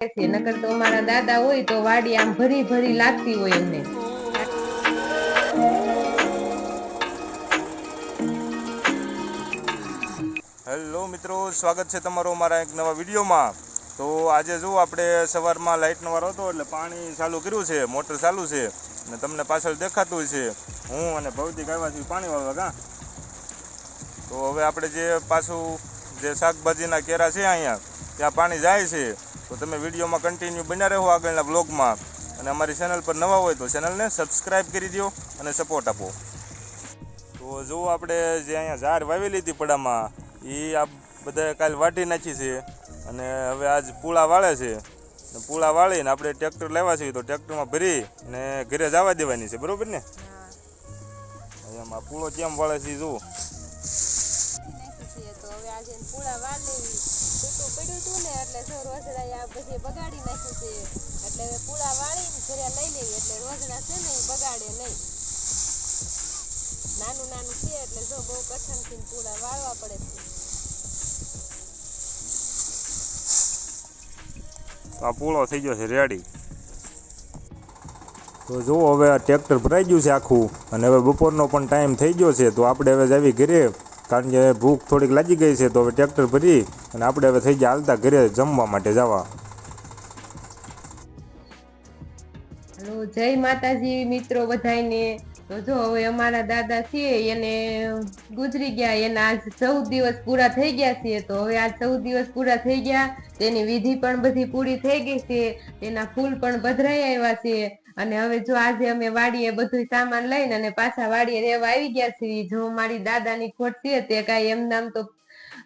નકર તો અમારા દાદા હોય તો વાડી આમ ભરી ભરી લાગતી હોય એમને. હેલો મિત્રો, સ્વાગત છે તમારું મારા એક નવા વિડીયોમાં. તો આજે જો આપણે સવારમાં લાઇટનો વારો હતો એટલે પાણી ચાલુ કર્યું છે, મોટર ચાલુ છે અને તમને પાછળ દેખાતું છે હું અને ભૌતિક આવ્યા છીએ પાણી વાળવા કાં. તો હવે આપણે જે પાછું જે શાકભાજીના કેરા છે અહીંયા ત્યાં પાણી જાય છે, તો તમે વિડીયોમાં કન્ટિન્યુ બન્યા રહો આગળના બ્લોગમાં. અને અમારી ચેનલ પર નવા હોય તો ચેનલને સબસ્ક્રાઈબ કરી દો અને સપોર્ટ આપો. તો જો આપણે જે અહીંયા ઝાડ વાવેલી હતી પડામાં એ આ બધા કાલે વાઢી નાખી છે અને હવે આજ પૂળા વાળે છે. ને પૂળા વાળીને આપણે ટ્રેક્ટર લાવ્યા છીએ તો ટ્રેક્ટરમાં ભરી ને ઘરે જવા દેવાની છે, બરોબર ને? એમાં પૂળો કેમ વાળે છે જો. બગાડી નાખ્યું છે એટલે પૂળા વાળીને ઘરે લઈ લઈએ એટલે રોજના છે ને બગાડે નહીં. નાનું નાનું છે એટલે જો બહુ કઠણથી પૂળા વાળવા પડે છે. આ પૂળો થઈ ગયો છે રેડી. તો જુઓ હવે આ ટ્રેક્ટર ભરાઈ ગયું છે આખું અને હવે બપોરનો પણ ટાઈમ થઈ ગયો છે, તો આપણે હવે જાવી ઘરે, કારણ કે ભૂખ થોડીક લાગી ગઈ છે. તો હવે ટ્રેક્ટર ભરી અને આપણે હવે થઈ ગયા હાલતા ઘરે જમવા માટે જવા. હેલો, જય માતાજી મિત્રો બધાને. તો જો હવે અમારા દાદા છે એને ગુજરી ગયા, એના આજ 14 દિવસ પૂરા થઈ ગયા છે. તો હવે આજ 14 દિવસ પૂરા થઈ ગયા, તેની વિધિ પણ બધી પૂરી થઈ ગઈ છે, તેના ફૂલ પણ પધરાઈ આવ્યા છે. અને હવે જો આજે અમે વાડીએ બધું સામાન લઈને અને પાછા વાડીએ રહેવા આવી ગયા છીએ. જો મારી દાદાની ખોટ છે તે કાંઈ એમ નામ તો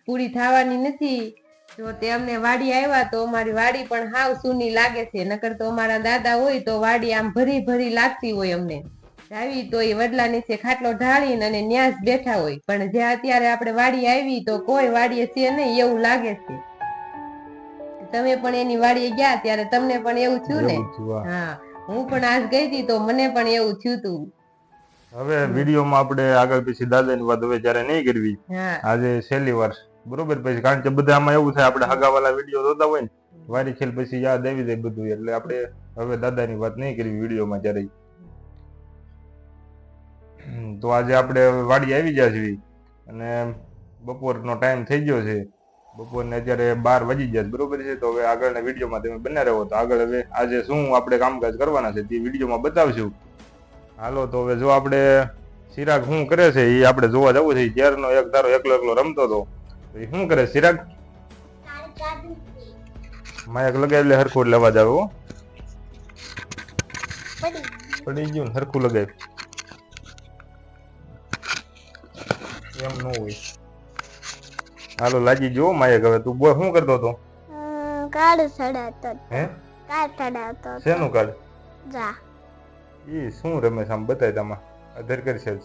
પૂરી થવાની નથી. જો તે અમને વાડી આવ્યા તો અમારી વાડી પણ હાવ સૂની લાગે છે. નકર તો અમારા દાદા હોય તો વાડી આમ ભરી ભરી લાગતી હોય અમને. આવી તો એ વડલા નીચે ખાટલો ઢાળીને અને ન્યાસ બેઠા હોય, પણ જે અત્યારે આપણે વાડી આવી તો કોઈ વાડીએ છે નહીં એવું લાગે છે. તમે પણ એની વાડીએ ગયા ત્યારે તમને પણ એવું થયું ને? હા, હું પણ આજ ગઈ હતી તો મને પણ એવું થયું હતું. હવે વિડીયોમાં આપણે આગળ પછી દાદાની વાત હવે જ્યારે નહીં કરવી, આજે છેલ્લી વાર, બરોબર? પછી કારણ કે બધા આમાં એવું થાય, આપણે હગાવાલા વિડીયો જોતા હોય ને વારી છેલ્લે પછી યાદ આવી જાય બધું, એટલે આપણે હવે દાદાની વાત નહીં કરવી વિડીયોમાં જ્યારે. તો આજે આપણે વાડી આવી ગયા છીએ અને બપોરનો ટાઈમ થઈ ગયો છે. બપોરને અત્યારે 12 વાગી ગયા, બરોબર છે? તો હવે આગળના વિડીયોમાં તમે બન્યા રહો. તો આગળ હવે આજે શું આપણે કામકાજ કરવાના છે તે વિડીયોમાં બતાવશું. હાલો, તો હવે જો આપણે ચિરાગ શું કરે છે એ આપણે જોવા જવું છે. ત્યારનો એક ધારો એકલો એકલો રમતો હતો, તો એ શું કરે ચિરાગ? માયક લગાવી લે, હરખું લેવા જાવ. પડી ગયું ને, હરખું લગાવી. એમ ન હોય. હાલો, લાગી ગયો માયક. હવે તું બોલ, શું કરતો હતો? કાર્ડ ચડાવતો. હે? કાર્ડ ચડાવતો. શેનું કાર્ડ? જા. ઈ શું રમેશ આમ બતાય તમા અધર કરશે.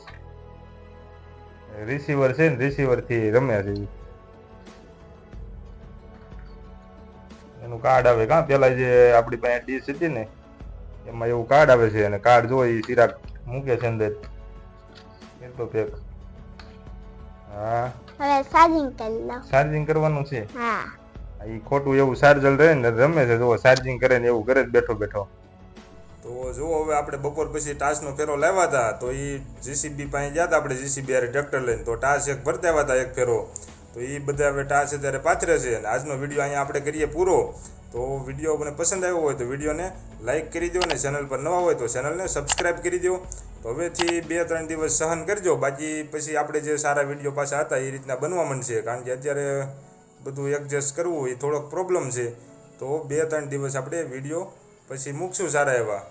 રિસીવર છે ને, રિસીવર થી રમે છે. એનું કાર્ડ આવે કાં, પેલા જે આપણી પાસે ડીશ હતી ને એમાં એવું કાર્ડ આવે છે, અને કાર્ડ જો એ ચિરાગ મૂકે છે અંદર. એ તો પેક. હા, હવે ચાર્જિંગ કરી લો. ચાર્જિંગ કરવાનું છે? હા. એ ખોટું એવું ચાર્જર રહે ને રમે છે, જો ચાર્જિંગ કરે ને એવું કરે જ બેઠો બેઠો. તો જુઓ, હવે આપણે બપોર પછી ટાસનો ફેરો લાવ્યા હતા, તો એ જીસીબી પાસે ગયા હતા આપણે, જીસીબી હારે ટ્રેક્ટર લઈને. તો ટાસ એક ભરતા આવ્યા હતા એક ફેરો, તો એ બધા હવે ટાસ અત્યારે પાથરે છે. અને આજનો વિડીયો અહીંયા આપણે કરીએ પૂરો. તો વિડીયો મને પસંદ આવ્યો હોય તો વિડીયોને લાઇક કરી દો, અને ચેનલ પર નવા હોય તો ચેનલને સબસ્ક્રાઈબ કરી દો. તો હવેથી 2-3 દિવસ સહન કરજો, બાકી પછી આપણે જે સારા વિડીયો પાછા હતા એ રીતના બનવા માંડશે. કારણ કે અત્યારે બધું એડજસ્ટ કરવું એ થોડોક પ્રોબ્લેમ છે. તો 2-3 દિવસ આપણે વિડીયો પછી મૂકશું સારા એવા.